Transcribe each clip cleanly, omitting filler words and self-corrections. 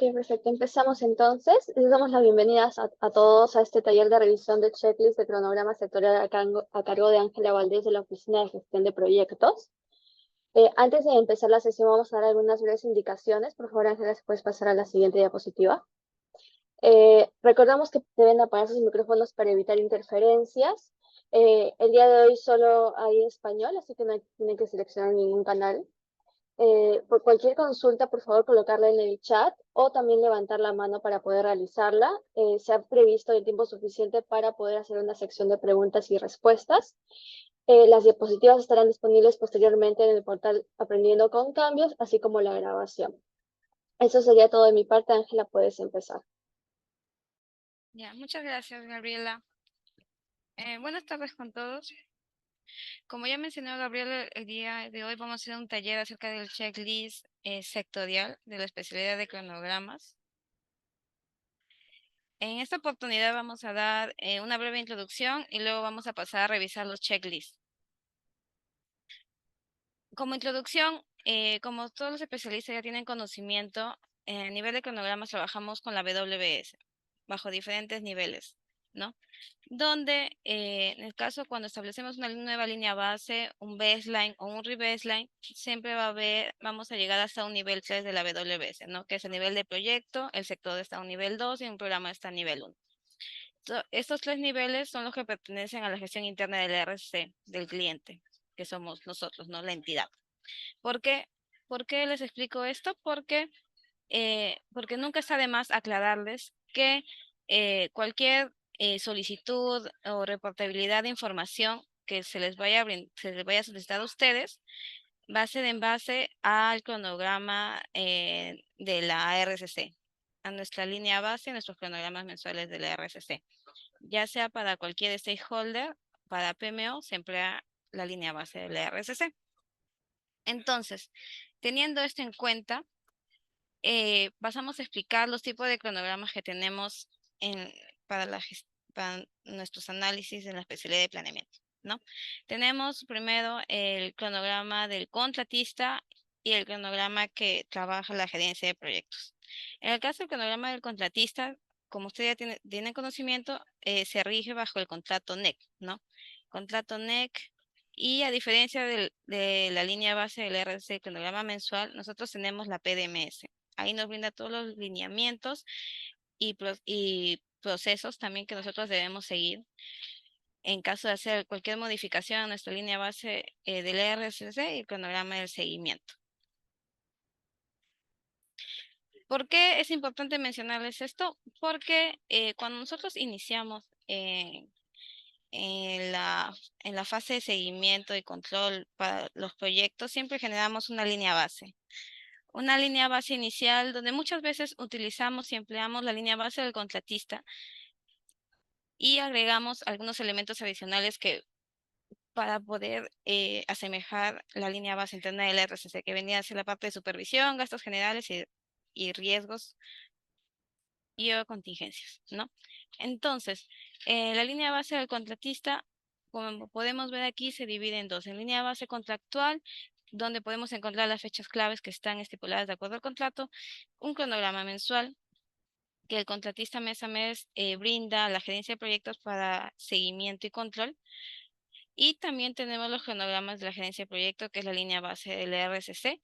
Ok, perfecto. Empezamos entonces. Les damos las bienvenidas a todos a este taller de revisión de checklist de cronograma sectorial a cargo de Ángela Valdés de la Oficina de Gestión de Proyectos. Antes de empezar la sesión vamos a dar algunas breves indicaciones. Por favor, Ángela, si puedes pasar a la siguiente diapositiva. Recordamos que deben apagar sus micrófonos para evitar interferencias. El día de hoy solo hay español, así que no tienen que seleccionar ningún canal. Por cualquier consulta, por favor, colocarla en el chat o también levantar la mano para poder realizarla. Se ha previsto el tiempo suficiente para poder hacer una sección de preguntas y respuestas. Las diapositivas estarán disponibles posteriormente en el portal Aprendiendo con Cambios, así como la grabación. Eso sería todo de mi parte. Ángela, puedes empezar. Ya, muchas gracias, Gabriela. Buenas tardes con todos. Como ya mencionó Gabriela, el día de hoy vamos a hacer un taller acerca del checklist sectorial de la especialidad de cronogramas. En esta oportunidad vamos a dar una breve introducción y luego vamos a pasar a revisar los checklists. Como introducción, como todos los especialistas ya tienen conocimiento, a nivel de cronogramas trabajamos con la WBS, bajo diferentes niveles, ¿no? Donde en el caso cuando establecemos una nueva línea base, un baseline o un rebaseline, siempre vamos a llegar hasta un nivel 3 de la WBS, ¿no? Que es el nivel de proyecto, el sector está a un nivel 2 y un programa está a nivel 1. Estos tres niveles son los que pertenecen a la gestión interna del RC, del cliente, que somos nosotros, ¿no? La entidad. ¿Por qué? ¿Por qué les explico esto? Porque nunca está de más aclararles que cualquier solicitud o reportabilidad de información que se les vaya a solicitar a ustedes va a ser en base al cronograma de la RCC, a nuestra línea base, nuestros cronogramas mensuales de la RCC. Ya sea para cualquier stakeholder, para PMO, se emplea la línea base de la RCC. Entonces, teniendo esto en cuenta, pasamos a explicar los tipos de cronogramas que tenemos en, para nuestros análisis en la especialidad de planeamiento, ¿no? Tenemos primero el cronograma del contratista y el cronograma que trabaja la gerencia de proyectos. En el caso del cronograma del contratista, como ustedes ya tienen conocimiento, se rige bajo el contrato NEC, ¿no? Contrato NEC. Y a diferencia de la línea base del RC, el cronograma mensual, nosotros tenemos la PDMS. Ahí nos brinda todos los lineamientos y procesos también que nosotros debemos seguir en caso de hacer cualquier modificación a nuestra línea base del RSC y el cronograma del seguimiento. ¿Por qué es importante mencionarles esto? Porque cuando nosotros iniciamos en la fase de seguimiento y control para los proyectos, siempre generamos una línea base. Una línea base inicial donde muchas veces utilizamos y empleamos la línea base del contratista y agregamos algunos elementos adicionales que para poder asemejar la línea base interna del RCC, que venía a ser la parte de supervisión, gastos generales y riesgos y o contingencias, ¿no? Entonces, la línea base del contratista, como podemos ver aquí, se divide en dos. En línea base contractual, donde podemos encontrar las fechas claves que están estipuladas de acuerdo al contrato, un cronograma mensual que el contratista mes a mes brinda a la gerencia de proyectos para seguimiento y control. Y también tenemos los cronogramas de la gerencia de proyectos, que es la línea base del RSC.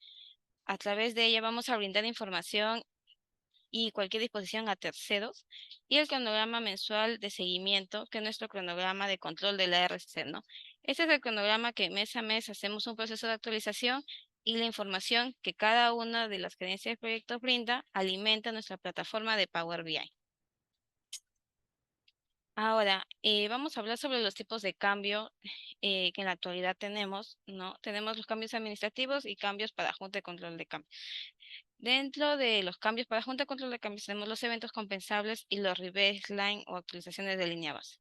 A través de ella vamos a brindar información y cualquier disposición a terceros, y el cronograma mensual de seguimiento, que es nuestro cronograma de control de la RCC, ¿no? Este es el cronograma que mes a mes hacemos un proceso de actualización y la información que cada una de las gerencias de proyectos brinda alimenta nuestra plataforma de Power BI. Ahora, vamos a hablar sobre los tipos de cambio que en la actualidad tenemos, ¿no? Tenemos los cambios administrativos y cambios para Junta de Control de Cambios. Dentro de los cambios para Junta de Control de Cambios tenemos los eventos compensables y los rebaseline o actualizaciones de línea base.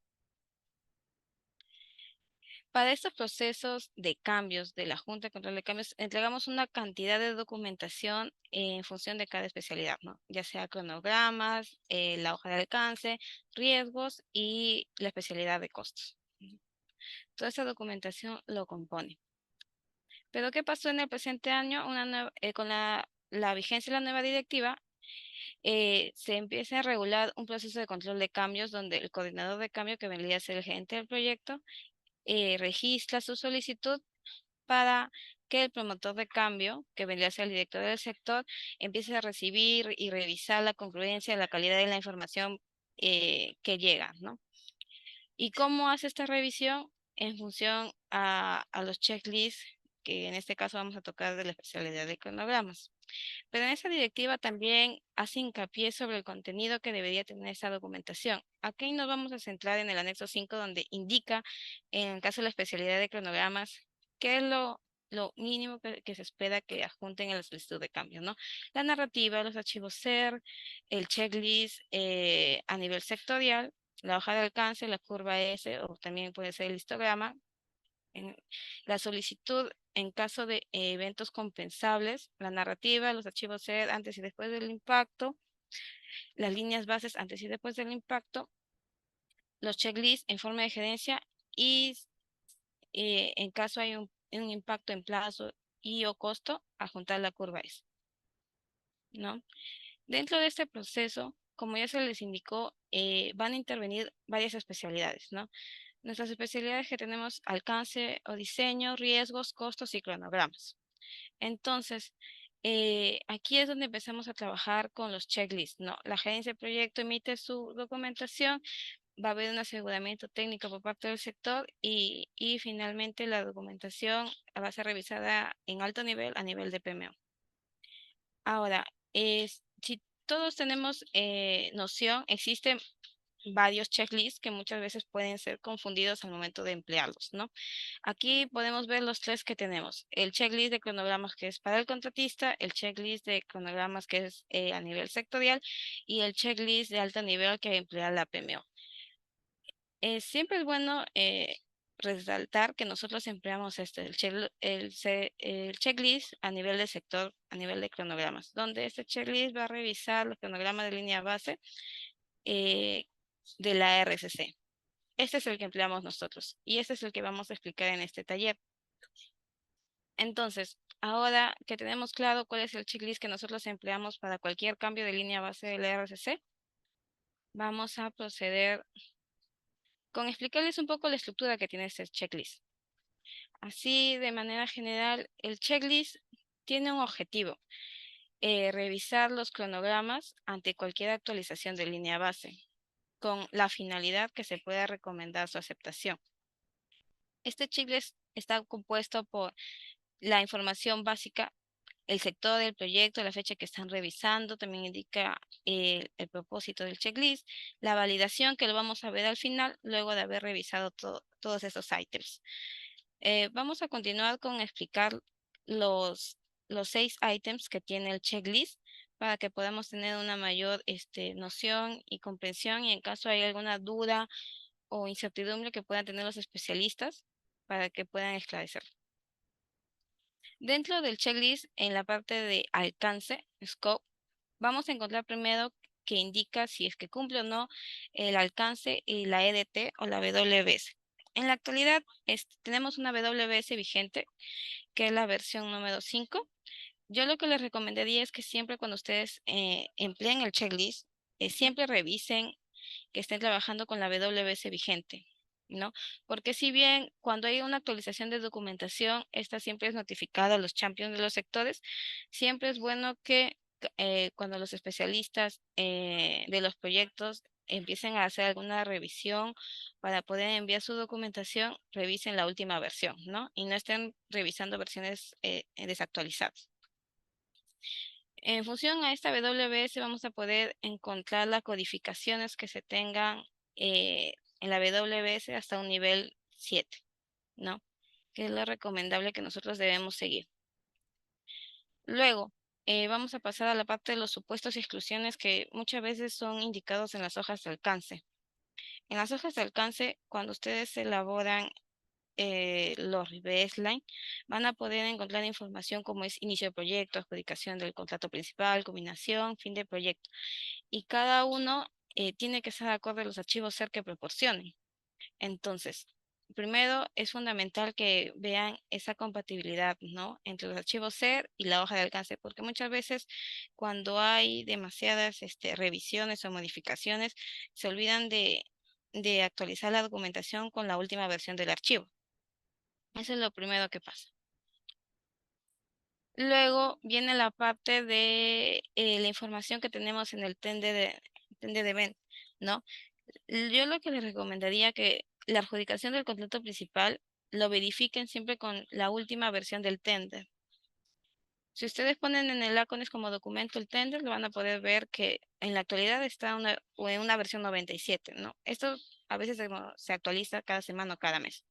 Para estos procesos de cambios de la Junta de Control de Cambios, entregamos una cantidad de documentación en función de cada especialidad, ¿no? Ya sea cronogramas, la hoja de alcance, riesgos y la especialidad de costos. Toda esta documentación lo compone. Pero ¿qué pasó en el presente año? Con la vigencia de la nueva directiva, se empieza a regular un proceso de control de cambios donde el coordinador de cambio, que vendría a ser el gerente del proyecto, registra su solicitud para que el promotor de cambio, que vendría a ser el director del sector, empiece a recibir y revisar la congruencia, la calidad de la información que llega, ¿no? ¿Y cómo hace esta revisión? En función a los checklists, que en este caso vamos a tocar de la especialidad de cronogramas. Pero en esa directiva también hace hincapié sobre el contenido que debería tener esa documentación. Aquí nos vamos a centrar en el anexo 5, donde indica, en el caso de la especialidad de cronogramas, qué es lo mínimo que se espera que adjunten en la solicitud de cambio, ¿no? La narrativa, los archivos SER, el checklist a nivel sectorial, la hoja de alcance, la curva S, o también puede ser el histograma, en la solicitud en caso de eventos compensables, la narrativa, los archivos SED antes y después del impacto, las líneas bases antes y después del impacto, los checklists en forma de gerencia y en caso hay un impacto en plazo y o costo, adjuntar la curva S, ¿no? Dentro de este proceso, como ya se les indicó, van a intervenir varias especialidades, ¿no? Nuestras especialidades que tenemos: alcance o diseño, riesgos, costos y cronogramas. Entonces, aquí es donde empezamos a trabajar con los checklists, ¿no? La gerencia de proyecto emite su documentación, va a haber un aseguramiento técnico por parte del sector y finalmente la documentación va a ser revisada en alto nivel a nivel de PMO. Ahora, si todos tenemos noción, existen varios checklists que muchas veces pueden ser confundidos al momento de emplearlos, ¿no? Aquí podemos ver los tres que tenemos: el checklist de cronogramas, que es para el contratista, el checklist de cronogramas, que es a nivel sectorial, y el checklist de alto nivel que emplea la PMO. Siempre es bueno resaltar que nosotros empleamos el checklist a nivel de sector, a nivel de cronogramas, donde este checklist va a revisar los cronogramas de línea base eh, de la RCC. Este es el que empleamos nosotros y este es el que vamos a explicar en este taller. Entonces, ahora que tenemos claro cuál es el checklist que nosotros empleamos para cualquier cambio de línea base de la RCC, vamos a proceder con explicarles un poco la estructura que tiene este checklist. Así, de manera general, el checklist tiene un objetivo: revisar los cronogramas ante cualquier actualización de línea base, con la finalidad que se pueda recomendar su aceptación. Este checklist está compuesto por la información básica, el sector del proyecto, la fecha que están revisando, también indica el propósito del checklist, la validación, que lo vamos a ver al final, luego de haber revisado todos esos ítems. Vamos a continuar con explicar los 6 ítems que tiene el checklist para que podamos tener una mayor noción y comprensión, y en caso hay alguna duda o incertidumbre que puedan tener los especialistas, para que puedan esclarecer. Dentro del checklist, en la parte de alcance, scope, vamos a encontrar primero que indica si es que cumple o no el alcance y la EDT o la WBS. En la actualidad tenemos una WBS vigente, que es la versión número 5. Yo lo que les recomendaría es que siempre cuando ustedes empleen el checklist, siempre revisen que estén trabajando con la WBS vigente, ¿no? Porque si bien cuando hay una actualización de documentación, esta siempre es notificada a los champions de los sectores, siempre es bueno que cuando los especialistas de los proyectos empiecen a hacer alguna revisión para poder enviar su documentación, revisen la última versión, ¿no? Y no estén revisando versiones desactualizadas. En función a esta WBS vamos a poder encontrar las codificaciones que se tengan en la WBS hasta un nivel 7, ¿no? Que es lo recomendable que nosotros debemos seguir. Luego, vamos a pasar a la parte de los supuestos y exclusiones, que muchas veces son indicados en las hojas de alcance. En las hojas de alcance, cuando ustedes elaboran los baseline, van a poder encontrar información como es inicio de proyecto, adjudicación del contrato principal, combinación, fin de proyecto. Y cada uno tiene que ser acorde a los archivos SER que proporcionen. Entonces, primero es fundamental que vean esa compatibilidad, ¿no? Entre los archivos SER y la hoja de alcance, porque muchas veces cuando hay demasiadas revisiones o modificaciones, se olvidan de actualizar la documentación con la última versión del archivo. Eso es lo primero que pasa. Luego viene la parte de la información que tenemos en el tender de event, ¿no? Yo lo que les recomendaría que la adjudicación del contrato principal lo verifiquen siempre con la última versión del tender. Si ustedes ponen en el ACONES como documento el tender, lo van a poder ver que en la actualidad está o en una versión 97, ¿no? Esto a veces se actualiza cada semana o cada mes,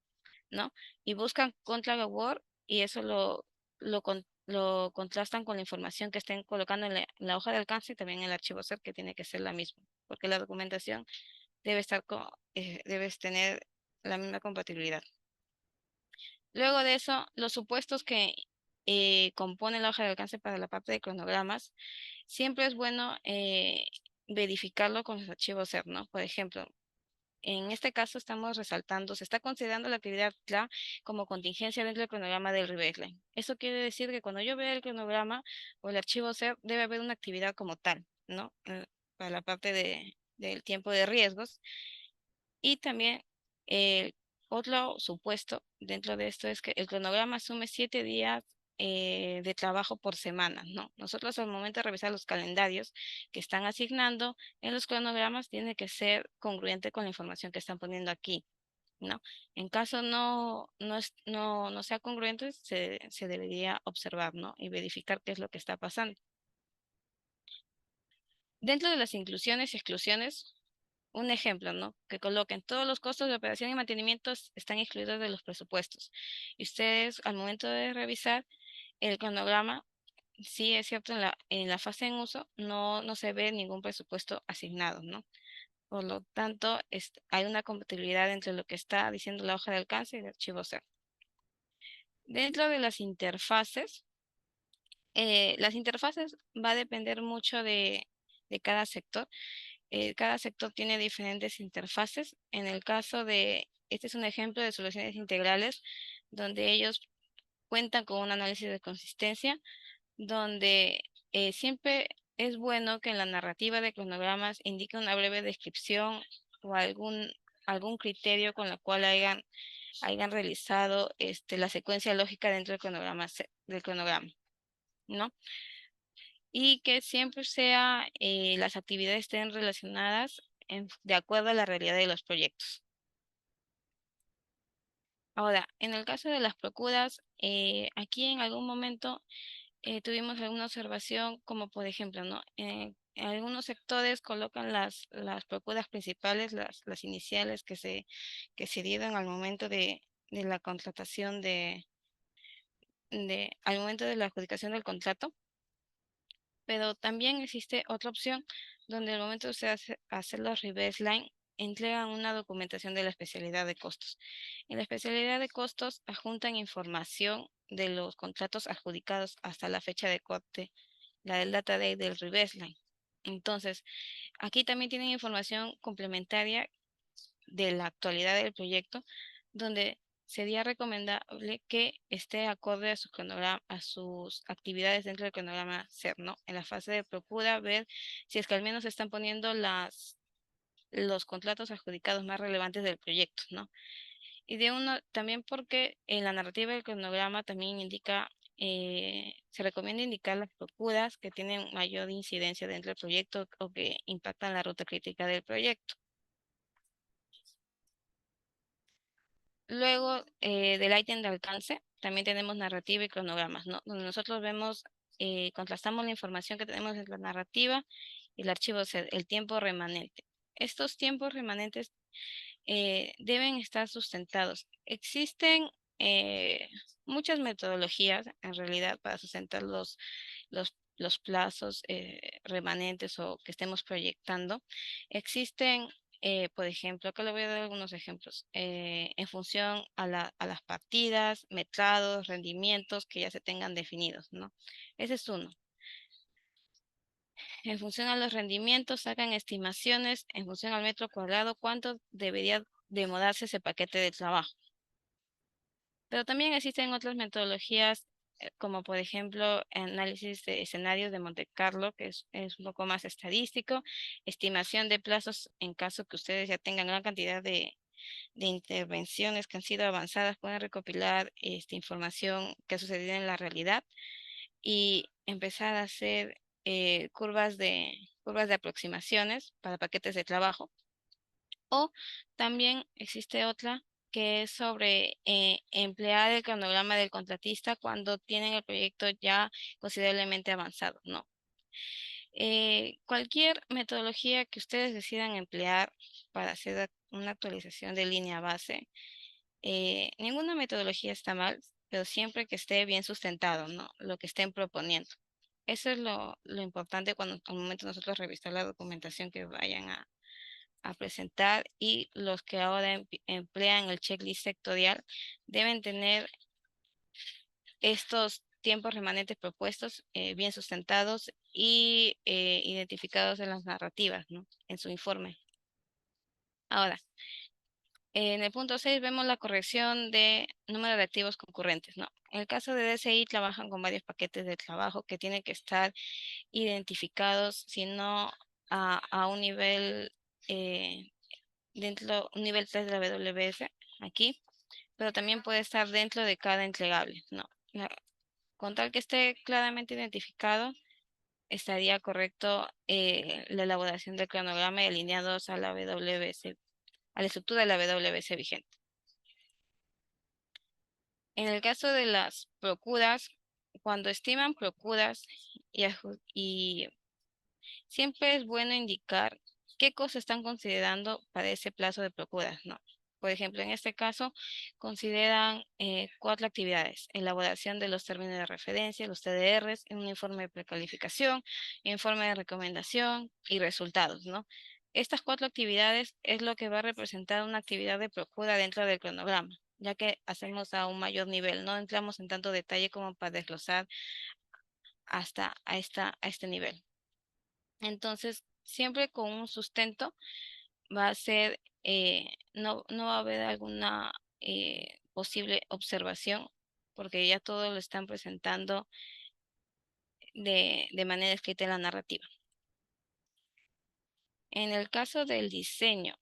¿no? Y buscan contra la Word y eso lo contrastan con la información que estén colocando en la hoja de alcance y también en el archivo SER, que tiene que ser la misma, porque la documentación debes tener la misma compatibilidad. Luego de eso, los supuestos que componen la hoja de alcance para la parte de cronogramas, siempre es bueno verificarlo con los archivos SER, ¿no? Por ejemplo, en este caso estamos resaltando, se está considerando la actividad CLA como contingencia dentro del cronograma del rebaseline. Eso quiere decir que cuando yo vea el cronograma o el archivo SER, debe haber una actividad como tal, ¿no? Para la parte del tiempo de riesgos. Y también otro supuesto dentro de esto es que el cronograma asume 7 días de trabajo por semana, ¿no? Nosotros al momento de revisar los calendarios que están asignando en los cronogramas tiene que ser congruente con la información que están poniendo aquí, ¿no? En caso no sea congruente, se debería observar, ¿no? Y verificar qué es lo que está pasando. Dentro de las inclusiones y exclusiones, un ejemplo, ¿no? Que coloquen todos los costos de operación y mantenimiento están excluidos de los presupuestos. Y ustedes, al momento de revisar el cronograma, sí es cierto, en la fase en uso no se ve ningún presupuesto asignado, ¿no? Por lo tanto, hay una compatibilidad entre lo que está diciendo la hoja de alcance y el archivo SER. Dentro de las interfaces va a depender mucho de cada sector. Cada sector tiene diferentes interfaces. En el caso este es un ejemplo de soluciones integrales, donde ellos cuentan con un análisis de consistencia, donde siempre es bueno que en la narrativa de cronogramas indique una breve descripción o algún criterio con la cual hayan realizado la secuencia lógica dentro del cronograma, ¿no? Y que siempre las actividades estén relacionadas de acuerdo a la realidad de los proyectos. Ahora, en el caso de las procuras, aquí en algún momento tuvimos alguna observación, como por ejemplo, ¿no? En algunos sectores colocan las procuras principales, las iniciales que se dieron al momento de la contratación al momento de la adjudicación del contrato. Pero también existe otra opción donde al momento de hacer los rebaseline entregan una documentación de la especialidad de costos. En la especialidad de costos adjuntan información de los contratos adjudicados hasta la fecha de corte, la del data date del rebaseline. Entonces, aquí también tienen información complementaria de la actualidad del proyecto, donde sería recomendable que esté acorde a su cronograma, a sus actividades dentro del cronograma SER, ¿no? En la fase de procura, ver si es que al menos se están poniendo los contratos adjudicados más relevantes del proyecto, ¿no? Y también porque en la narrativa del cronograma también se recomienda indicar las procuras que tienen mayor incidencia dentro del proyecto o que impactan la ruta crítica del proyecto. Luego del ítem de alcance, también tenemos narrativa y cronogramas, ¿no? Donde nosotros contrastamos la información que tenemos en la narrativa y el archivo SED, el tiempo remanente. Estos tiempos remanentes deben estar sustentados. Existen muchas metodologías, en realidad, para sustentar los plazos remanentes o que estemos proyectando. Existen por ejemplo, acá le voy a dar algunos ejemplos, en función a las partidas, metrados, rendimientos que ya se tengan definidos, ¿no? Ese es uno. En función a los rendimientos, sacan estimaciones en función al metro cuadrado, cuánto debería demodarse ese paquete de trabajo. Pero también existen otras metodologías, como por ejemplo análisis de escenarios de Monte Carlo, que es un poco más estadístico, estimación de plazos en caso que ustedes ya tengan gran cantidad de intervenciones que han sido avanzadas, pueden recopilar esta información que ha sucedido en la realidad y empezar a hacer curvas de aproximaciones para paquetes de trabajo. O también existe otra que es sobre emplear el cronograma del contratista cuando tienen el proyecto ya considerablemente avanzado, ¿no? Cualquier metodología que ustedes decidan emplear para hacer una actualización de línea base, ninguna metodología está mal, pero siempre que esté bien sustentado, ¿no? Lo que estén proponiendo. Eso es lo importante cuando al momento nosotros revisar la documentación que vayan a presentar, y los que ahora emplean el checklist sectorial deben tener estos tiempos remanentes propuestos bien sustentados y identificados en las narrativas, ¿no? En su informe. Ahora, en el punto 6 vemos la corrección de número de activos concurrentes, ¿no? En el caso de DCI trabajan con varios paquetes de trabajo que tienen que estar identificados, si no a un nivel un nivel 3 de la WS aquí, pero también puede estar dentro de cada entregable, ¿no? Con tal que esté claramente identificado, estaría correcto la elaboración del cronograma y alineados a la WS, a la estructura de la WS vigente. En el caso de las procuras, cuando estiman procuras y siempre es bueno indicar qué cosas están considerando para ese plazo de procuras, ¿no? Por ejemplo, en este caso, consideran 4 actividades: elaboración de los términos de referencia, los TDRs, un informe de precalificación, informe de recomendación y resultados, ¿no? Estas 4 actividades es lo que va a representar una actividad de procura dentro del cronograma, ya que hacemos a un mayor nivel, no entramos en tanto detalle como para desglosar hasta a este nivel. Entonces, siempre con un sustento va a ser, no va a haber alguna posible observación, porque ya todo lo están presentando de manera escrita en la narrativa. En el caso del diseño,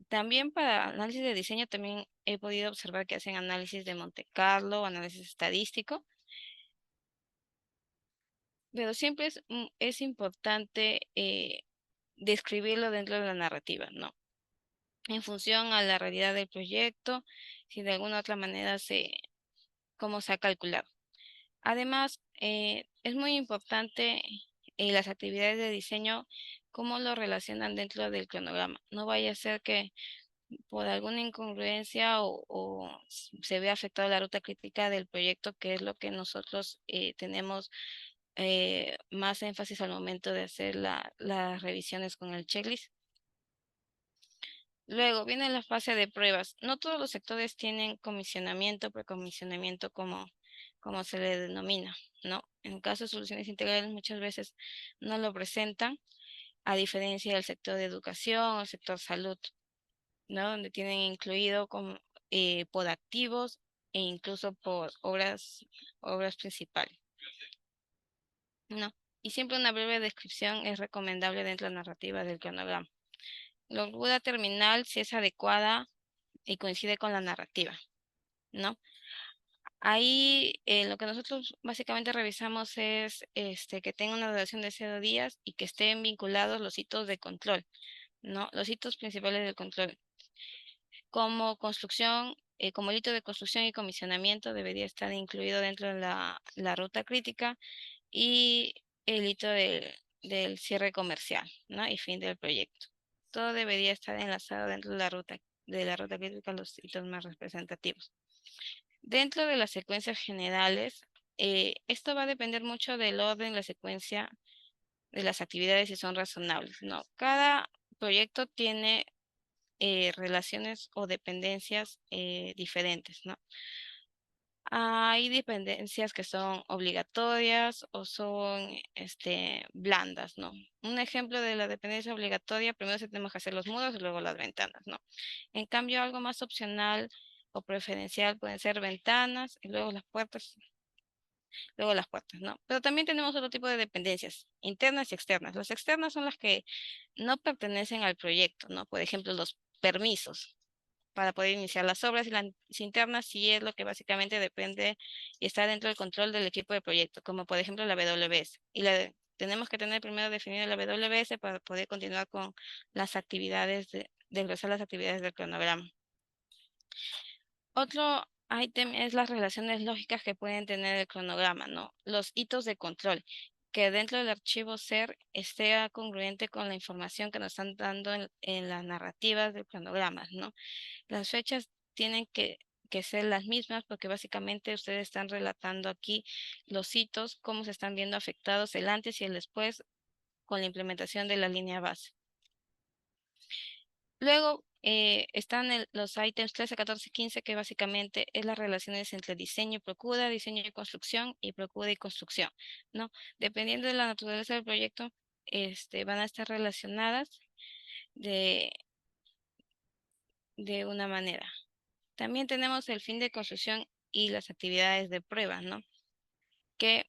también para análisis de diseño, también he podido observar que hacen análisis de Monte Carlo, análisis estadístico, pero siempre es importante describirlo dentro de la narrativa, ¿no? En función a la realidad del proyecto, si de alguna otra manera cómo se ha calculado. Además, es muy importante las actividades de diseño, cómo lo relacionan dentro del cronograma. No vaya a ser que por alguna incongruencia o se vea afectada la ruta crítica del proyecto, que es lo que nosotros tenemos más énfasis al momento de hacer las revisiones con el checklist. Luego viene la fase de pruebas. No todos los sectores tienen comisionamiento, precomisionamiento, como se le denomina, ¿no? En el caso de soluciones integrales muchas veces no lo presentan, a diferencia del sector de educación o el sector salud, ¿no? Donde tienen incluido por activos e incluso por obras principales, ¿no? Y siempre una breve descripción es recomendable dentro de la narrativa del cronograma. La holgura terminal, si es adecuada y coincide con la narrativa, ¿no? Ahí lo que nosotros básicamente revisamos es que tenga una duración de 0 días y que estén vinculados los hitos de control, ¿no? Los hitos principales del control. Como construcción, como el hito de construcción y comisionamiento debería estar incluido dentro de la ruta crítica, y el hito del cierre comercial, ¿no? Y fin del proyecto. Todo debería estar enlazado dentro de la ruta crítica, los hitos más representativos. Dentro de las secuencias generales, esto va a depender mucho del orden, la secuencia de las actividades, si son razonables, ¿no? Cada proyecto tiene relaciones o dependencias diferentes, ¿no? Hay dependencias que son obligatorias o son blandas, ¿no? Un ejemplo de la dependencia obligatoria, primero se tenemos que hacer los muros y luego las ventanas, ¿no? En cambio, algo más opcional o preferencial pueden ser ventanas y luego las puertas, ¿no? Pero también tenemos otro tipo de dependencias, internas y externas. Las externas son las que no pertenecen al proyecto, ¿no? Por ejemplo, los permisos para poder iniciar las obras, y las internas sí es lo que básicamente depende y está dentro del control del equipo de proyecto, como por ejemplo la WS. Tenemos que tener primero definida la WS para poder continuar con las actividades de ingresar las actividades del cronograma. Otro ítem es las relaciones lógicas que pueden tener el cronograma, ¿no? Los hitos de control, que dentro del archivo SER esté congruente con la información que nos están dando en las narrativas del cronograma, ¿no? Las fechas tienen que ser las mismas porque básicamente ustedes están relatando aquí los hitos, cómo se están viendo afectados el antes y el después con la implementación de la línea base. Luego están los ítems 13, 14, 15, que básicamente es las relaciones entre diseño y procura, diseño y construcción, y procura y construcción, ¿no? Dependiendo de la naturaleza del proyecto, van a estar relacionadas de, de una manera. También tenemos el fin de construcción y las actividades de prueba, ¿no? Que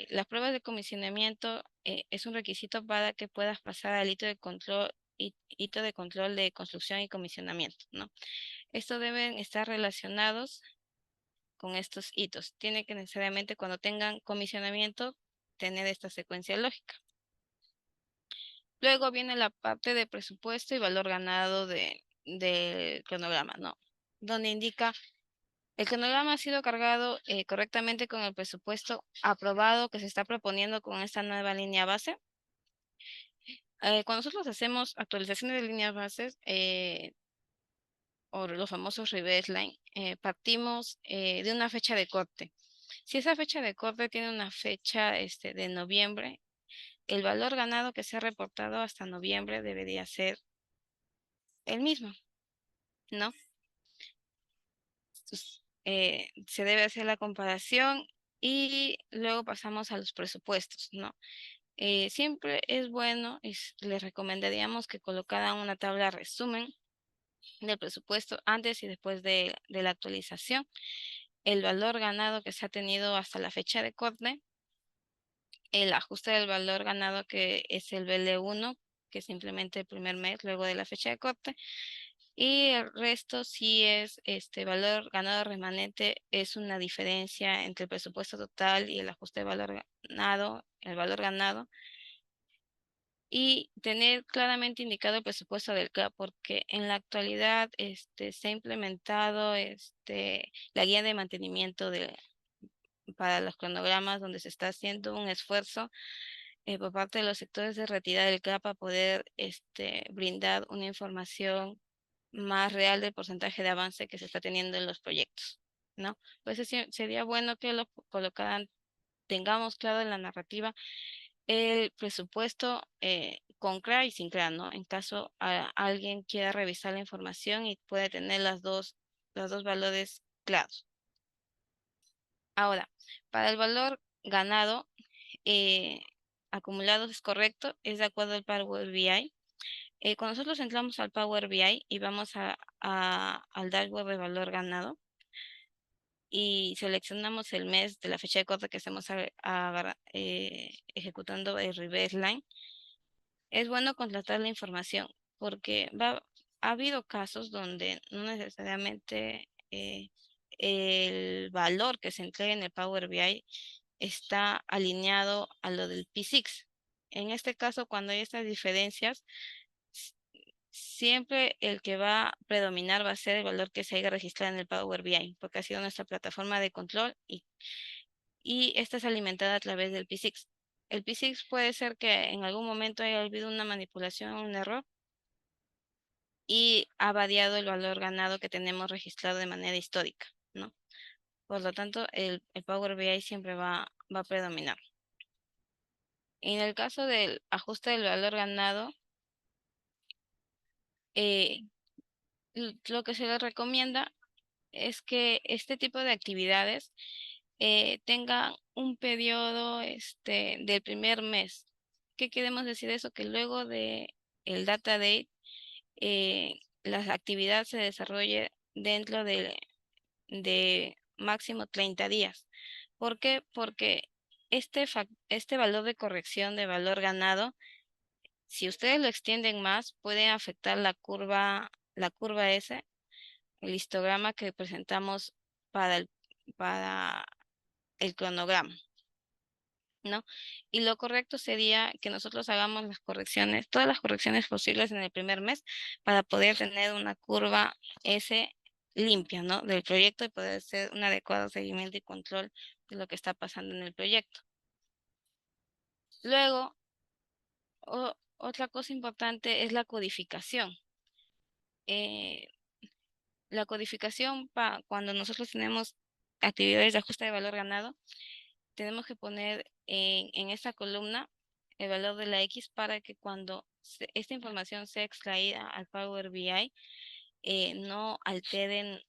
las pruebas de comisionamiento es un requisito para que puedas pasar al hito de control de construcción y comisionamiento, ¿no? Estos deben estar relacionados con estos hitos. Tiene que necesariamente cuando tengan comisionamiento tener esta secuencia lógica. Luego viene la parte de presupuesto y valor ganado del cronograma, ¿no? Donde indica el cronograma ha sido cargado correctamente con el presupuesto aprobado que se está proponiendo con esta nueva línea base. Cuando nosotros hacemos actualizaciones de líneas bases o los famosos reverse line, partimos de una fecha de corte. Si esa fecha de corte tiene una fecha de noviembre, el valor ganado que se ha reportado hasta noviembre debería ser el mismo, ¿no? Entonces, se debe hacer la comparación y luego pasamos a los presupuestos, ¿no? Siempre es bueno y les recomendaríamos que colocaran una tabla resumen del presupuesto antes y después de la actualización, el valor ganado que se ha tenido hasta la fecha de corte, el ajuste del valor ganado que es el BL1, que es simplemente el primer mes luego de la fecha de corte, y el resto sí es este valor ganado remanente, es una diferencia entre el presupuesto total y el ajuste de valor ganado, el valor ganado, y tener claramente indicado el presupuesto del CAP, porque en la actualidad se ha implementado la guía de mantenimiento para los cronogramas, donde se está haciendo un esfuerzo por parte de los sectores de retirada del CAP a poder brindar una información más real del porcentaje de avance que se está teniendo en los proyectos, ¿no? Pues sería bueno que lo colocaran, tengamos claro en la narrativa el presupuesto con CRA y sin CRA, ¿no? En caso alguien quiera revisar la información y puede tener los dos valores claros. Ahora, para el valor ganado, eh, acumulado es correcto, es de acuerdo al Power BI. Cuando nosotros entramos al Power BI y vamos al dashboard de valor ganado y seleccionamos el mes de la fecha de corte que estemos ejecutando el reverse line, es bueno contrastar la información porque ha habido casos donde no necesariamente el valor que se entrega en el Power BI está alineado a lo del P6. En este caso, cuando hay estas diferencias, s- siempre el que va a predominar va a ser el valor que se haya registrado en el Power BI, porque ha sido nuestra plataforma de control y esta es alimentada a través del P6. El P6 puede ser que en algún momento haya habido una manipulación o un error y ha variado el valor ganado que tenemos registrado de manera histórica, ¿no? Por lo tanto, el Power BI siempre va a predominar. En el caso del ajuste del valor ganado, eh, lo que se le recomienda es que este tipo de actividades tengan un periodo del primer mes. ¿Qué queremos decir eso? Que luego de el data date, la actividad se desarrolle dentro de máximo 30 días. ¿Por qué? Porque este valor de corrección de valor ganado, si ustedes lo extienden más, puede afectar la curva S, el histograma que presentamos para para el cronograma, ¿no? Y lo correcto sería que nosotros hagamos las correcciones, todas las correcciones posibles en el primer mes para poder tener una curva S limpia, ¿no? Del proyecto y poder hacer un adecuado seguimiento y control de lo que está pasando en el proyecto. Luego, otra cosa importante es la codificación. Eh, la codificación, cuando nosotros tenemos actividades de ajuste de valor ganado, tenemos que poner en esta columna el valor de la X para que cuando esta información sea extraída al Power BI, no alteren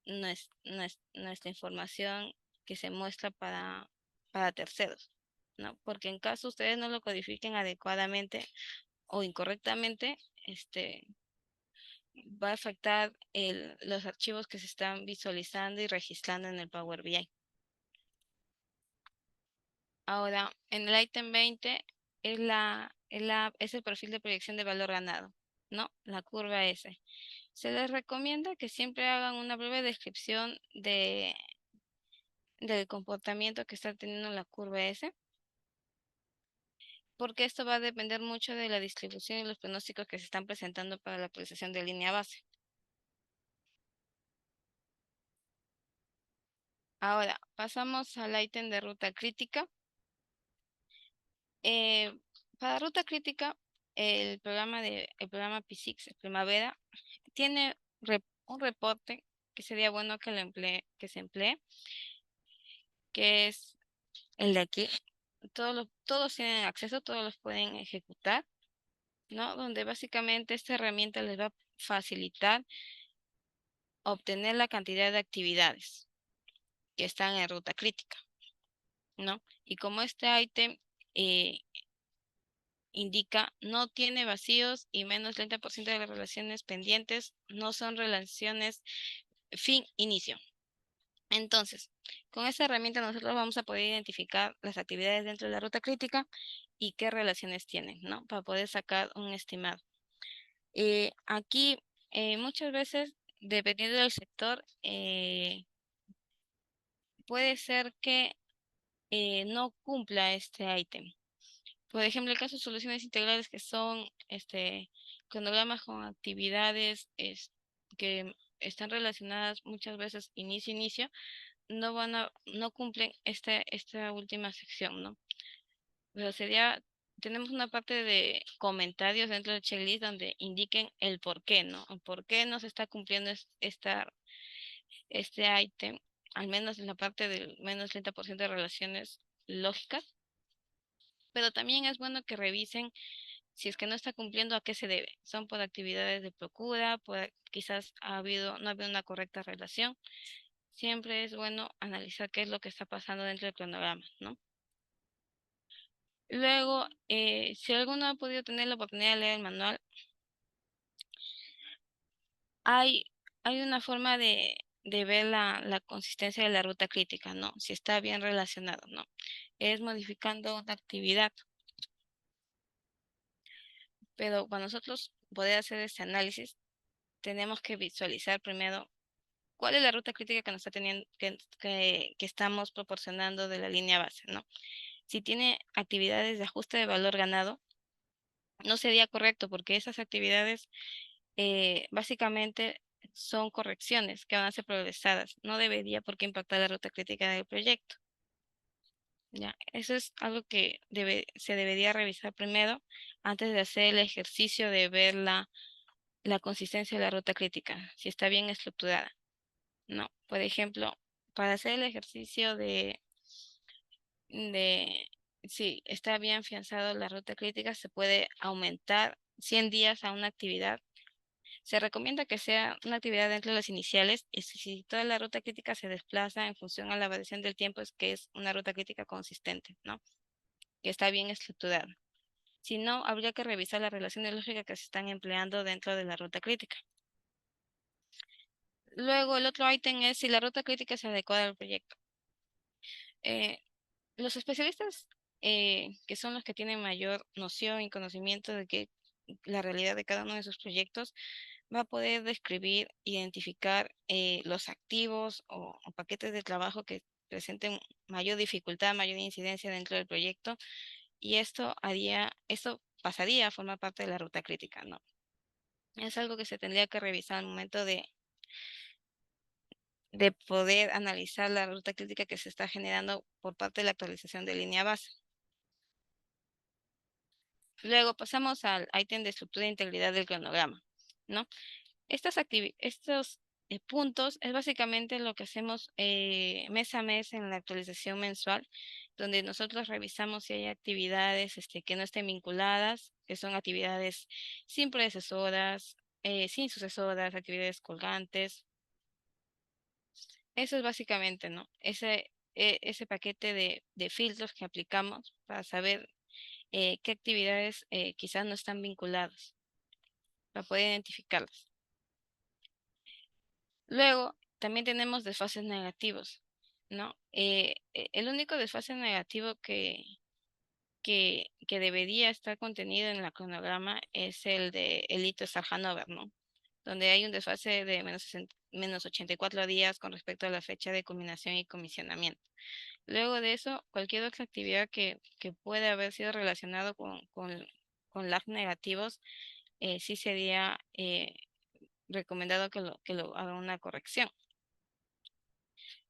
nuestra información que se muestra para terceros, ¿no? Porque en caso ustedes no lo codifiquen adecuadamente o incorrectamente, va a afectar los archivos que se están visualizando y registrando en el Power BI. Ahora, en el ítem 20 es el perfil de proyección de valor ganado, ¿no? La curva S. Se les recomienda que siempre hagan una breve descripción del comportamiento que está teniendo la curva S, porque esto va a depender mucho de la distribución y los pronósticos que se están presentando para la actualización de línea base. Ahora, pasamos al ítem de ruta crítica. Eh, para ruta crítica, el programa P6, Primavera, tiene un reporte que sería bueno que se emplee, que es el de aquí. Todos tienen acceso, todos los pueden ejecutar, ¿no? Donde básicamente esta herramienta les va a facilitar obtener la cantidad de actividades que están en ruta crítica, ¿no? Y como este ítem eh, indica, no tiene vacíos y menos 30% de las relaciones pendientes no son relaciones fin-inicio. Entonces, con esta herramienta nosotros vamos a poder identificar las actividades dentro de la ruta crítica y qué relaciones tienen, ¿no? Para poder sacar un estimado. Aquí, muchas veces, dependiendo del sector, puede ser que no cumpla este ítem. Por ejemplo, el caso de soluciones integrales que son cronogramas con actividades que están relacionadas muchas veces inicio-inicio, no cumplen esta última sección, ¿no? Pero tenemos una parte de comentarios dentro del checklist donde indiquen el por qué, ¿no? El por qué no se está cumpliendo este ítem, al menos en la parte del menos 30% de relaciones lógicas. Pero también es bueno que revisen si es que no está cumpliendo, a qué se debe. Son por actividades de procura, quizás no ha habido una correcta relación. Siempre es bueno analizar qué es lo que está pasando dentro del cronograma, ¿no? Luego, si alguno ha podido tener la oportunidad de leer el manual, hay, hay una forma de ver la consistencia de la ruta crítica, ¿no? Si está bien relacionado, ¿no? Es modificando una actividad. Pero para nosotros poder hacer este análisis, tenemos que visualizar primero cuál es la ruta crítica que nos está teniendo, que estamos proporcionando de la línea base, ¿no? Si tiene actividades de ajuste de valor ganado, no sería correcto porque esas actividades básicamente son correcciones que van a ser progresadas. No debería por qué impactar la ruta crítica del proyecto. Ya, eso es algo que se debería revisar primero antes de hacer el ejercicio de ver la consistencia de la ruta crítica, si está bien estructurada. No, por ejemplo, para hacer el ejercicio de si está bien afianzado la ruta crítica, se puede aumentar 100 días a una actividad Se recomienda que sea una actividad dentro de las iniciales y si toda la ruta crítica se desplaza en función a la variación del tiempo es que es una ruta crítica consistente, ¿no? Que está bien estructurada. Si no, habría que revisar las relaciones lógicas que se están empleando dentro de la ruta crítica. Luego, el otro ítem es si la ruta crítica se adecua al proyecto. Eh, los especialistas, que son los que tienen mayor noción y conocimiento de que la realidad de cada uno de sus proyectos, va a poder describir, identificar los activos o paquetes de trabajo que presenten mayor dificultad, mayor incidencia dentro del proyecto, y esto pasaría a formar parte de la ruta crítica, ¿no? Es algo que se tendría que revisar al momento de poder analizar la ruta crítica que se está generando por parte de la actualización de línea base. Luego pasamos al ítem de estructura e integridad del cronograma, ¿no? Estos puntos es básicamente lo que hacemos mes a mes en la actualización mensual, donde nosotros revisamos si hay actividades que no estén vinculadas, que son actividades sin predecesoras, sin sucesoras, actividades colgantes. Eso es básicamente, ¿no? Ese paquete de filtros que aplicamos para saber qué actividades quizás no están vinculadas, para poder identificarlas. Luego, también tenemos desfases negativos, ¿no? El único desfase negativo que debería estar contenido en la cronograma es el de el hito Hanover, ¿no? Donde hay un desfase de menos 84 días con respecto a la fecha de culminación y comisionamiento. Luego de eso, cualquier otra actividad que pueda haber sido relacionado con lag negativos, sí sería recomendado que lo haga una corrección.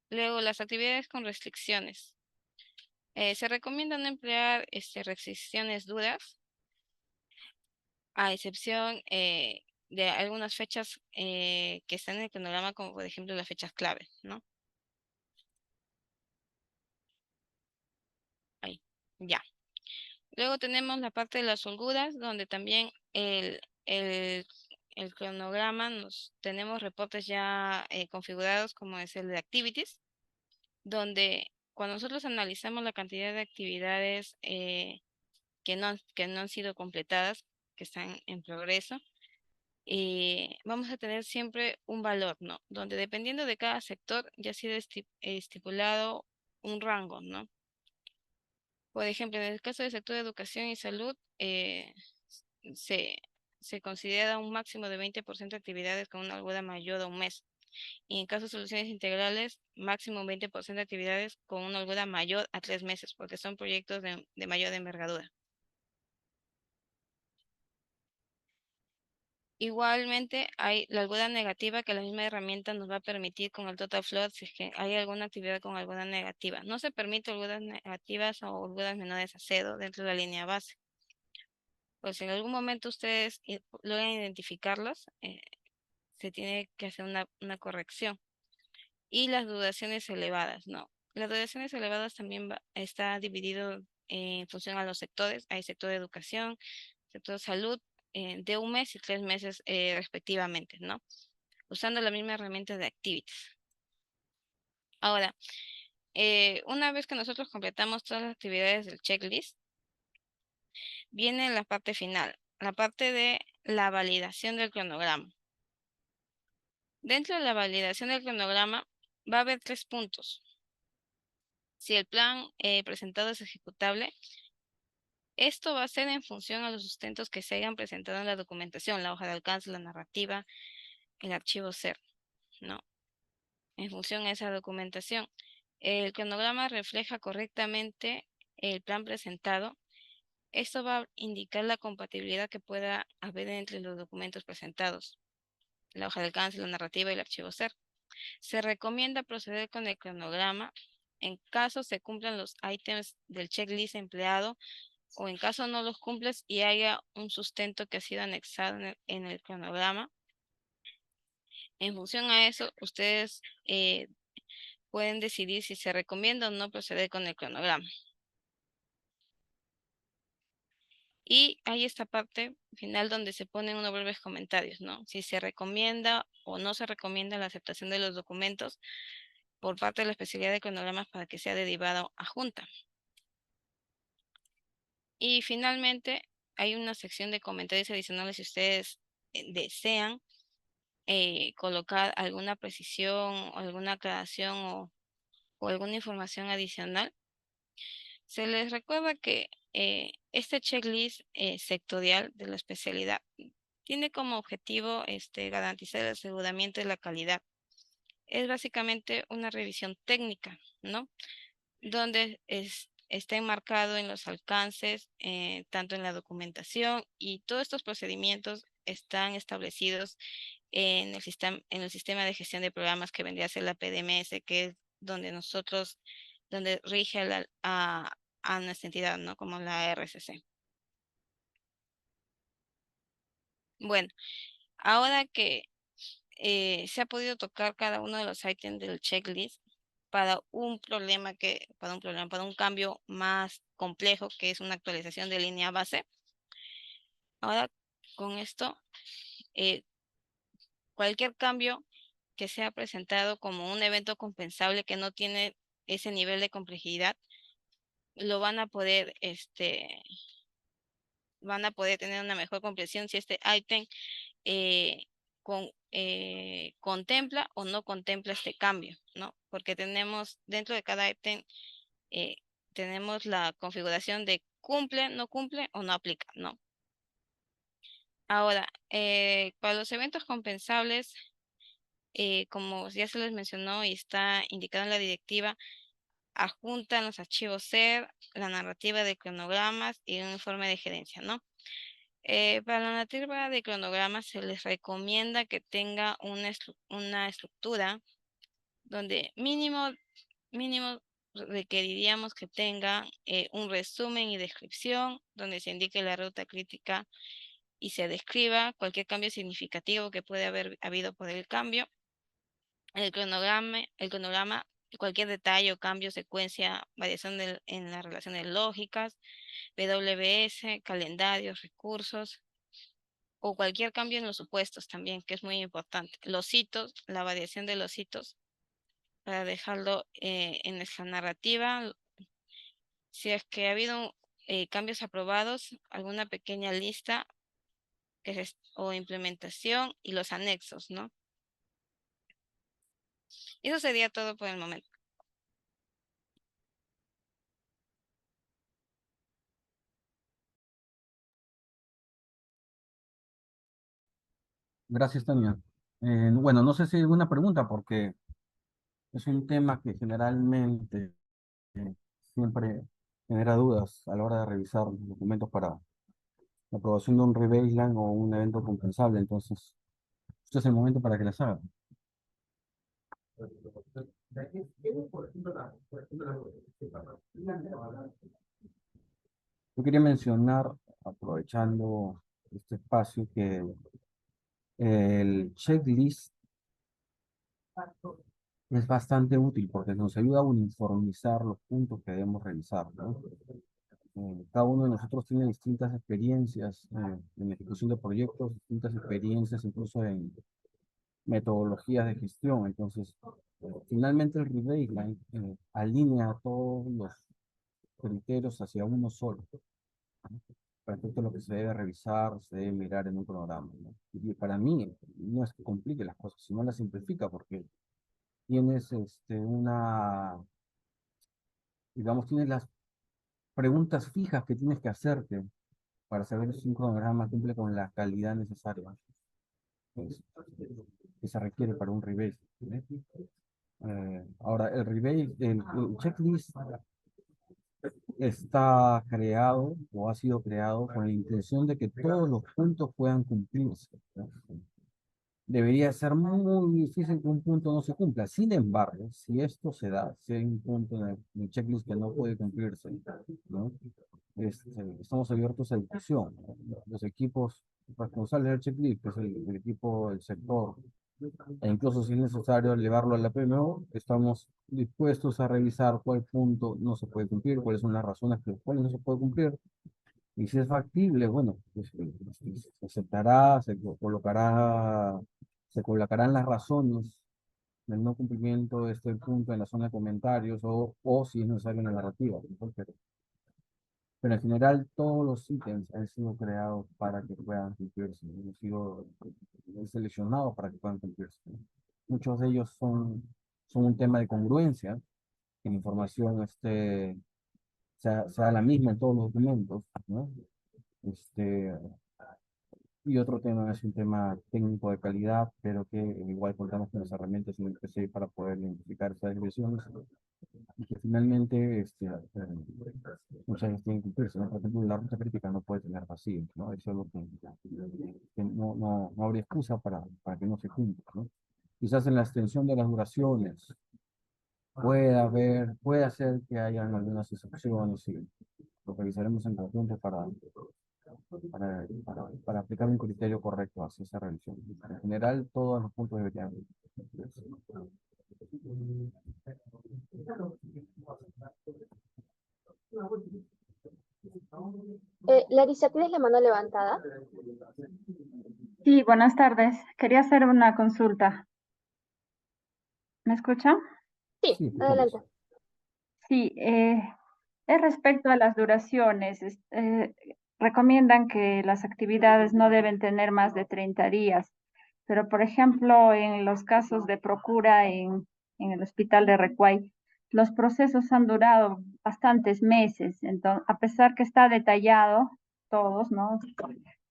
Luego, las actividades con restricciones. Se recomienda no emplear restricciones duras, a excepción de algunas fechas que están en el cronograma, como por ejemplo las fechas clave, ¿no? Ahí, ya. Luego tenemos la parte de las holguras, donde también el cronograma tenemos reportes ya configurados, como es el de activities, donde cuando nosotros analizamos la cantidad de actividades que no han sido completadas, que están en progreso, vamos a tener siempre un valor, ¿no? Donde dependiendo de cada sector ya ha sido estipulado un rango, ¿no? Por ejemplo, en el caso del sector de educación y salud, se, se considera un máximo de 20% de actividades con una holgura mayor a un mes. Y en caso de soluciones integrales, máximo 20% de actividades con una holgura mayor a 3 meses, porque son proyectos de mayor envergadura. Igualmente, hay la holgura negativa que la misma herramienta nos va a permitir con el total float si es que hay alguna actividad con holgura negativa. No se permite holguras negativas o holguras menores a cero dentro de la línea base. Pues si en algún momento ustedes logran identificarlas, se tiene que hacer una corrección. Y las duraciones elevadas, ¿no? Las duraciones elevadas también está dividido en función a los sectores. Hay sector de educación, sector de salud, de un mes y 3 meses respectivamente, ¿no? Usando la misma herramienta de Activities. Ahora, una vez que nosotros completamos todas las actividades del checklist, viene la parte final, la parte de la validación del cronograma. Dentro de la validación del cronograma va a haber 3 puntos. Si el plan presentado es ejecutable, esto va a ser en función a los sustentos que se hayan presentado en la documentación, la hoja de alcance, la narrativa, el archivo SER, ¿no? En función a esa documentación. El cronograma refleja correctamente el plan presentado. Esto va a indicar la compatibilidad que pueda haber entre los documentos presentados, la hoja de alcance, la narrativa y el archivo SER. Se recomienda proceder con el cronograma en caso se cumplan los ítems del checklist empleado o en caso no los cumples y haya un sustento que ha sido anexado en el cronograma. En función a eso, ustedes pueden decidir si se recomienda o no proceder con el cronograma. Y hay esta parte final donde se ponen unos breves comentarios, ¿no? Si se recomienda o no se recomienda la aceptación de los documentos por parte de la especialidad de cronogramas para que sea derivado a junta. Y finalmente hay una sección de comentarios adicionales si ustedes desean colocar alguna precisión o alguna aclaración o alguna información adicional. Se les recuerda que este checklist sectorial de la especialidad tiene como objetivo garantizar el aseguramiento de la calidad. Es básicamente una revisión técnica, ¿no? Donde está enmarcado en los alcances, tanto en la documentación, y todos estos procedimientos están establecidos en el sistema de gestión de programas que vendría a ser la PDMS, que es donde rige a nuestra entidad, ¿no? Como la RCC. Bueno, ahora que se ha podido tocar cada uno de los ítems del checklist para un cambio más complejo, que es una actualización de línea base. Ahora, con esto, eh, cualquier cambio que sea presentado como un evento compensable que no tiene ese nivel de complejidad, lo van a poder tener una mejor comprensión si este ítem eh, contempla o no contempla este cambio, ¿no? Porque tenemos dentro de cada ítem, eh, tenemos la configuración de cumple, no cumple o no aplica, ¿no? Ahora, para los eventos compensables, como ya se les mencionó y está indicado en la directiva, adjuntan los archivos SER, la narrativa de cronogramas y un informe de gerencia, ¿no? Para la narrativa de cronogramas se les recomienda que tenga una estructura donde mínimo requeriríamos que tenga un resumen y descripción, donde se indique la ruta crítica y se describa cualquier cambio significativo que puede haber habido por el cambio. El cronograma, cualquier detalle o cambio, secuencia, variación en las relaciones lógicas, PWS, calendarios, recursos, o cualquier cambio en los supuestos también, que es muy importante. Los hitos, la variación de los hitos, para dejarlo en nuestra narrativa. Si es que ha habido cambios aprobados, alguna pequeña lista o implementación y los anexos, ¿no? Eso sería todo por el momento. Gracias, Tania. Bueno, no sé si hay alguna pregunta porque es un tema que generalmente eh, siempre genera dudas a la hora de revisar los documentos para la aprobación de un rebaseline o un evento compensable. Entonces, este es el momento para que las hagan. Yo quería mencionar, aprovechando este espacio, que el checklist es bastante útil porque nos ayuda a uniformizar los puntos que debemos revisar, ¿no? Cada uno de nosotros tiene distintas experiencias en la ejecución de proyectos, distintas experiencias incluso en metodologías de gestión. Entonces, finalmente el rebaseline alinea todos los criterios hacia uno solo, ¿no? Respecto a lo que se debe revisar, se debe mirar en un programa, ¿no? Y para mí no es que complique las cosas, sino las simplifica porque tienes tienes las preguntas fijas que tienes que hacerte para saber si un cronograma cumple con la calidad necesaria, pues, que se requiere para un rebase, ¿no? Ahora, el checklist está creado o ha sido creado con la intención de que todos los puntos puedan cumplirse, ¿no? Debería ser muy difícil que un punto no se cumpla. Sin embargo, si esto se da, si hay un punto en el checklist que no puede cumplirse, ¿no? Estamos abiertos a discusión, ¿no? Los equipos responsables del checklist, que es el equipo del sector, e incluso si es necesario elevarlo a la PMO, estamos dispuestos a revisar cuál punto no se puede cumplir, cuáles son las razones por las cuales no se puede cumplir, Y si es factible, bueno, pues, se aceptará, se colocarán las razones del no cumplimiento de este punto en la zona de comentarios o si es necesario en la narrativa, ¿no? Pero en general todos los ítems han sido creados para que puedan cumplirse, ¿no? Han sido seleccionados para que puedan cumplirse, ¿no? Muchos de ellos son un tema de congruencia, que la información sea la misma en todos los documentos, ¿no? Este, y otro tema es un tema técnico de calidad, pero que igual contamos con las herramientas en el PC para poder identificar esas desviaciones y que finalmente muchas veces tienen que cumplirse, ¿no? Por ejemplo, la ruta crítica no puede tener vacíos, ¿no? Eso es lo que no habría excusa para que no se cumpla, ¿no? Quizás en la extensión de las duraciones puede hacer que hayan algunas excepciones y lo revisaremos en conjunto para aplicar un criterio correcto hacia esa revisión. En general, todos los puntos deberían. Larissa, ¿tienes la mano levantada? Sí, buenas tardes. Quería hacer una consulta. ¿Me escucha? Sí, Sí, escuchamos. adelante. Sí, es respecto a las duraciones. Recomiendan que las actividades no deben tener más de 30 días, pero por ejemplo, en los casos de Procura en el hospital de Recuay, los procesos han durado bastantes meses. Entonces, a pesar que está detallado, todos, ¿no?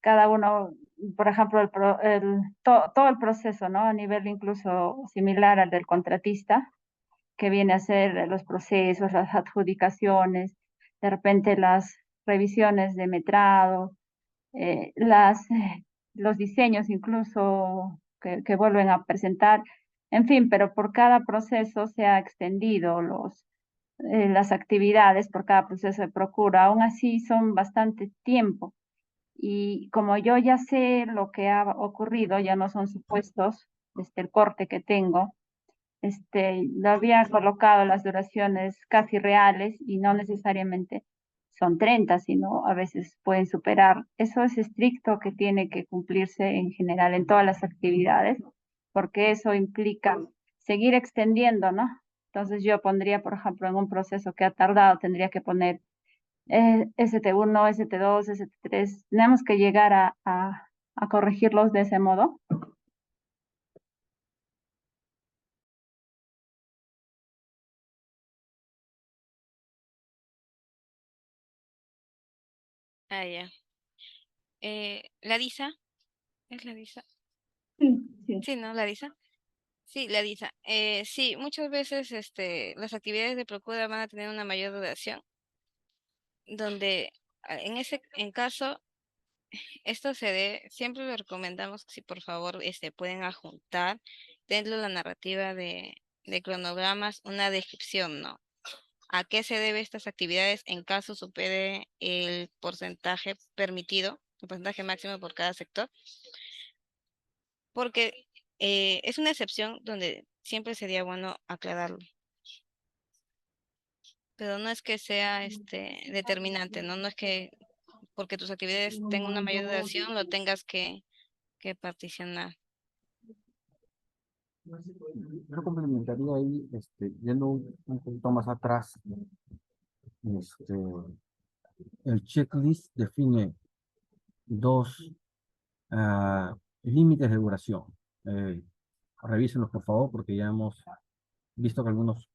Cada uno, por ejemplo, todo el proceso, ¿no? A nivel incluso similar al del contratista, que viene a ser los procesos, las adjudicaciones, de repente las revisiones de metrado, los diseños incluso que vuelven a presentar, en fin, pero por cada proceso se ha extendido las actividades por cada proceso de procura. Aún así son bastante tiempo. Y como yo ya sé lo que ha ocurrido, ya no son supuestos, el corte que tengo, lo había colocado las duraciones casi reales y no necesariamente son 30, sino a veces pueden superar. Eso es estricto que tiene que cumplirse en general en todas las actividades, porque eso implica seguir extendiendo, ¿no? Entonces yo pondría, por ejemplo, en un proceso que ha tardado, tendría que poner ST1, ST2, ST3. Tenemos que llegar a corregirlos de ese modo. Ah, ya. Larisa, ¿es Larisa? Sí, sí. Sí, ¿no? Larisa. Sí, Larisa. Sí, muchas veces las actividades de procura van a tener una mayor duración, donde en caso esto se dé, siempre le recomendamos que si por favor pueden adjuntar dentro de la narrativa de cronogramas una descripción, ¿no? ¿A qué se debe estas actividades en caso supere el porcentaje permitido, el porcentaje máximo por cada sector? Porque es una excepción donde siempre sería bueno aclararlo, pero no es que sea determinante, ¿no? No es que porque tus actividades tengan una mayor duración lo tengas que particionar. Yo complementaría ahí, yendo un poquito más atrás, este, el checklist define dos límites de duración. Eh, Revísenlos, por favor, porque ya hemos visto que algunos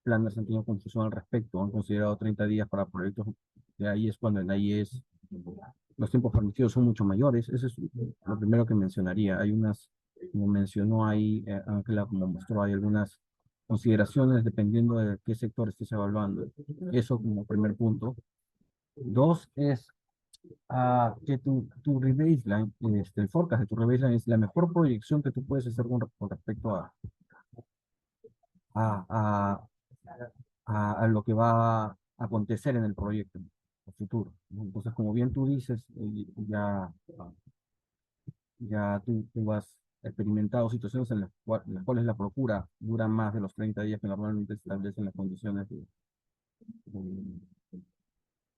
planes han tenido confusión al respecto. Han considerado 30 días para proyectos. De ahí es cuando en ahí los tiempos permitidos son mucho mayores. Eso es lo primero que mencionaría. Hay unas, como mencionó ahí Ángela, como mostró, hay algunas consideraciones dependiendo de qué sector estés evaluando. Eso como primer punto. Dos es que tu rebaseline, el forecast de tu rebaseline es la mejor proyección que tú puedes hacer con respecto a, a, a lo que va a acontecer en el proyecto, en el futuro, ¿no? Entonces, como bien tú dices, ya tú has experimentado situaciones en las cuales la procura dura más de los 30 días que normalmente se establecen las condiciones en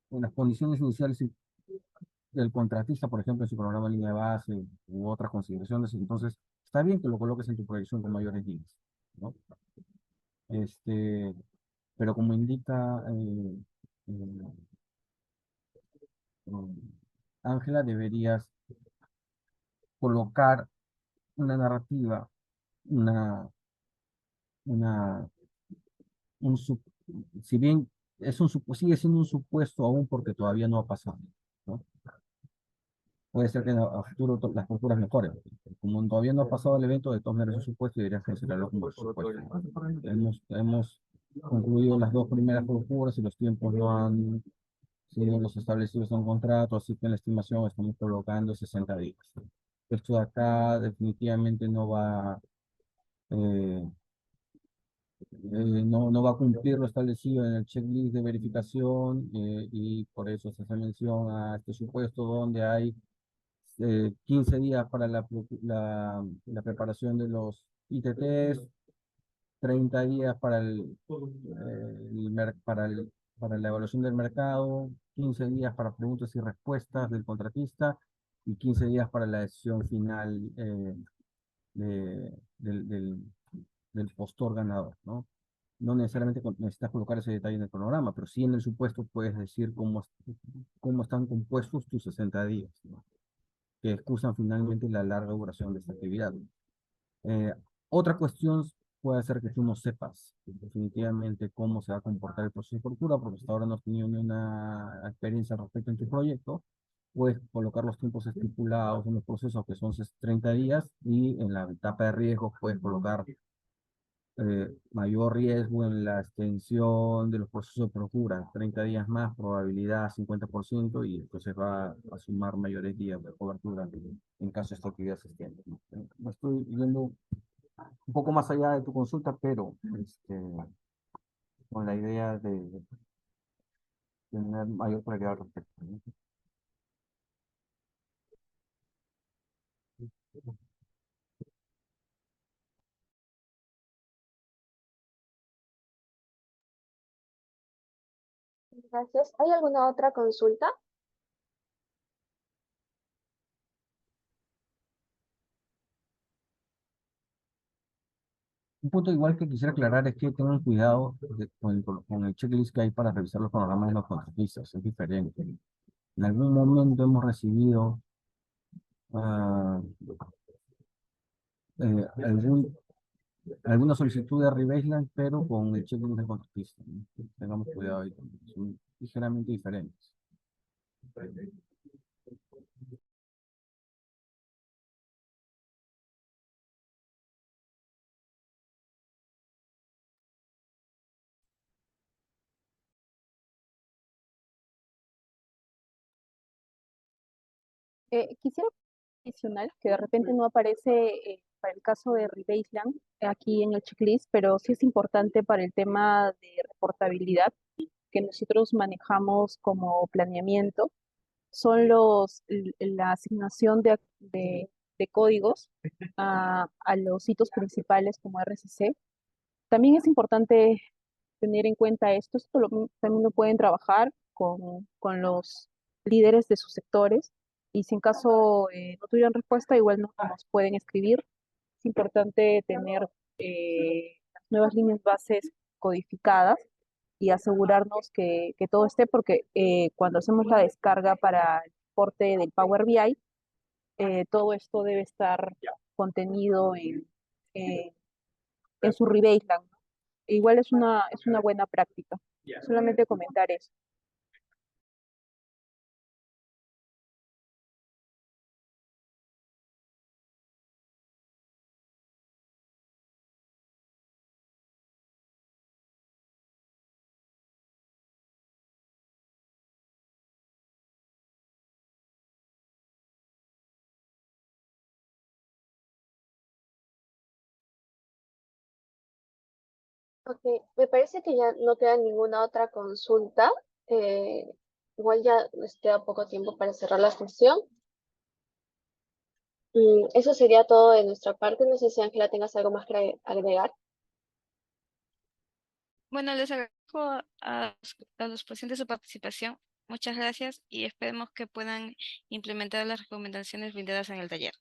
las condiciones iniciales del contratista, por ejemplo, en su programa de línea de base u otras consideraciones, entonces está bien que lo coloques en tu proyección con mayores líneas, ¿no? Pero como indica eh, Ángela, deberías colocar una narrativa, una, una, un, si bien sigue siendo un supuesto aún porque todavía no ha pasado, ¿no? Puede ser que a futuro las posturas mejoren. Como todavía no ha pasado el evento, de todas maneras es un supuesto y deberías considerarlo como supuesto. Hemos concluido las dos primeras posturas y los tiempos no han sido los establecidos en un contrato, así que en la estimación estamos colocando 60 días. Esto de acá definitivamente eh, no va a cumplir lo establecido en el checklist de verificación y por eso se hace mención a este supuesto donde hay 15 días para la preparación de los ITTs, 30 días para la evaluación del mercado, 15 días para preguntas y respuestas del contratista y 15 días para la decisión final del postor ganador, ¿no? No necesariamente necesitas colocar ese detalle en el cronograma, pero sí en el supuesto puedes decir cómo están compuestos tus 60 días, ¿no? Que excusan finalmente la larga duración de esta actividad. Otra cuestión puede ser que tú no sepas definitivamente cómo se va a comportar el proceso de procura, porque hasta ahora no has tenido ni una experiencia respecto en tu proyecto. Puedes colocar los tiempos estipulados en los procesos que son 30 días y en la etapa de riesgo puedes colocar mayor riesgo en la extensión de los procesos de procura, 30 días más, probabilidad 50%, y entonces va a sumar mayores días de cobertura en caso esta actividad se extienda. No estoy yendo un poco más allá de tu consulta, pero con la idea de tener mayor claridad al respecto, ¿no? Gracias. ¿Hay alguna otra consulta? Un punto igual que quisiera aclarar es que tengan cuidado con el checklist que hay para revisar los programas de los contratistas, es diferente. En algún momento hemos recibido ah, eh, algún, alguna solicitud de rebaseline, pero con el checklist del contratista, ¿no? Tengamos cuidado ahí también, son ligeramente diferentes. Quisiera adicional que de repente no aparece para el caso de Rebaseline aquí en el checklist, pero sí es importante para el tema de reportabilidad que nosotros manejamos como planeamiento, son la asignación de códigos a los hitos principales como RCC. También es importante tener en cuenta esto también lo pueden trabajar con los líderes de sus sectores y si en caso no tuvieran respuesta, igual nos pueden escribir. Es importante tener las nuevas líneas bases codificadas y asegurarnos que todo esté, porque cuando hacemos la descarga para el reporte del Power BI, todo esto debe estar contenido en su rebaseline. Igual es una buena práctica. Solamente comentar eso. Ok, me parece que ya no queda ninguna otra consulta. Eh, Igual ya nos queda poco tiempo para cerrar la sesión. Eso sería todo de nuestra parte. No sé si Ángela tengas algo más que agregar. Bueno, les agradezco a los pacientes su participación. Muchas gracias y esperemos que puedan implementar las recomendaciones brindadas en el taller.